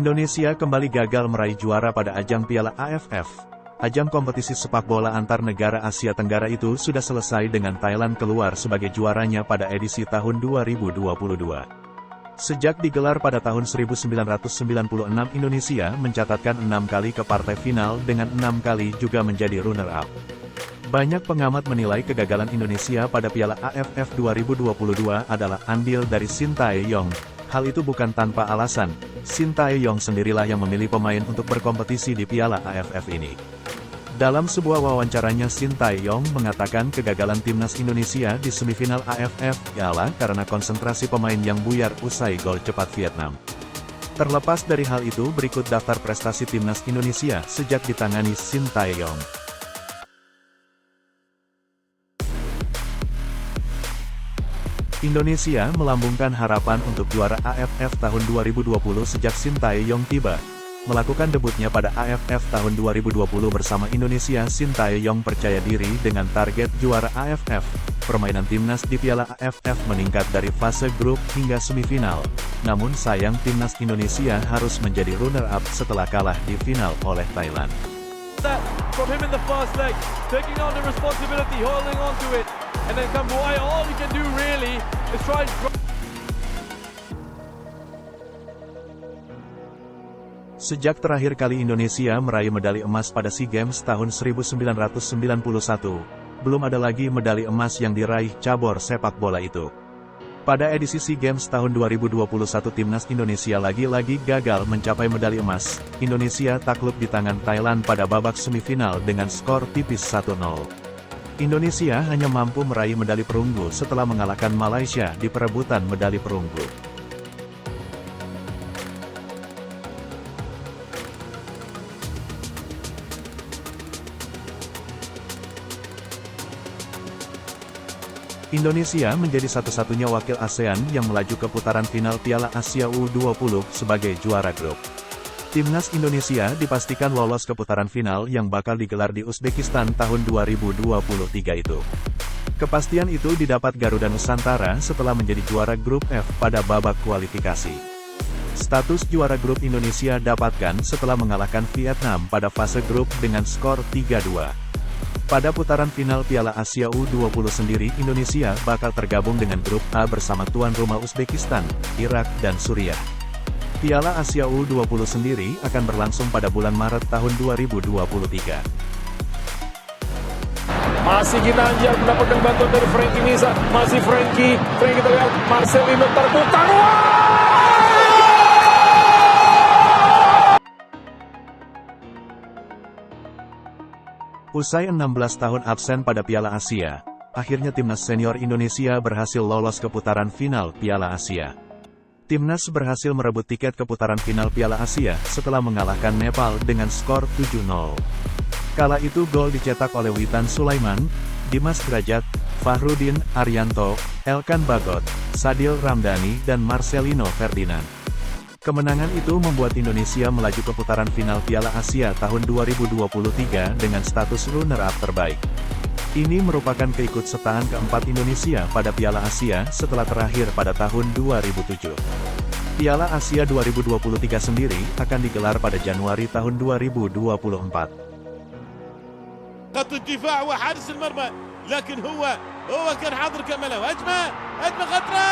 Indonesia kembali gagal meraih juara pada ajang Piala AFF. Ajang kompetisi sepak bola antar negara Asia Tenggara itu sudah selesai dengan Thailand keluar sebagai juaranya pada edisi tahun 2022. Sejak digelar pada tahun 1996, Indonesia mencatatkan 6 kali ke partai final dengan 6 kali juga menjadi runner-up. Banyak pengamat menilai kegagalan Indonesia pada Piala AFF 2022 adalah andil dari Shin Tae-yong. Hal itu bukan tanpa alasan, Shin Tae-yong sendirilah yang memilih pemain untuk berkompetisi di Piala AFF ini. Dalam sebuah wawancaranya, Shin Tae-yong mengatakan kegagalan timnas Indonesia di semifinal AFF ialah karena konsentrasi pemain yang buyar usai gol cepat Vietnam. Terlepas dari hal itu, berikut daftar prestasi timnas Indonesia sejak ditangani Shin Tae-yong. Indonesia melambungkan harapan untuk juara AFF tahun 2020 sejak Shin Tae-yong tiba. Melakukan debutnya pada AFF tahun 2020 bersama Indonesia, Shin Tae-yong percaya diri dengan target juara AFF. Permainan timnas di Piala AFF meningkat dari fase grup hingga semifinal. Namun sayang timnas Indonesia harus menjadi runner-up setelah kalah di final oleh Thailand. From him in the first leg, taking on the responsibility, holding on to it, and then Kambuaya, all he can do really is try and... Sejak terakhir kali Indonesia meraih medali emas pada SEA Games tahun 1991, belum ada lagi medali emas yang diraih cabur sepak bola itu. Pada edisi SEA Games tahun 2021, timnas Indonesia lagi-lagi gagal mencapai medali emas. Indonesia takluk di tangan Thailand pada babak semifinal dengan skor tipis 1-0. Indonesia hanya mampu meraih medali perunggu setelah mengalahkan Malaysia di perebutan medali perunggu. Indonesia menjadi satu-satunya wakil ASEAN yang melaju ke putaran final Piala Asia U20 sebagai juara grup. Timnas Indonesia dipastikan lolos ke putaran final yang bakal digelar di Uzbekistan tahun 2023 itu. Kepastian itu didapat Garuda Nusantara setelah menjadi juara grup F pada babak kualifikasi. Status juara grup Indonesia dapatkan setelah mengalahkan Vietnam pada fase grup dengan skor 3-2. Pada putaran final Piala Asia U20 sendiri, Indonesia bakal tergabung dengan grup A bersama tuan rumah Uzbekistan, Irak, dan Suriah. Piala Asia U20 sendiri akan berlangsung pada bulan Maret tahun 2023. Masih Ginanjar mendapatkan bantuan dari Frankie Nisa, masih Frankie kita lihat Marcelino terbuka ruang. Usai 16 tahun absen pada Piala Asia, akhirnya timnas senior Indonesia berhasil lolos ke putaran final Piala Asia. Timnas berhasil merebut tiket ke putaran final Piala Asia setelah mengalahkan Nepal dengan skor 7-0. Kala itu gol dicetak oleh Witan Sulaiman, Dimas Derajat, Fahrudin Arianto, Elkan Bagot, Sadil Ramdhani dan Marcelino Ferdinand. Kemenangan itu membuat Indonesia melaju ke putaran final Piala Asia tahun 2023 dengan status runner-up terbaik. Ini merupakan keikutsertaan keempat Indonesia pada Piala Asia setelah terakhir pada tahun 2007. Piala Asia 2023 sendiri akan digelar pada Januari tahun 2024. خط الدفاع وحارس المرمى لكن هو كان حاضر كمله هجمه خطره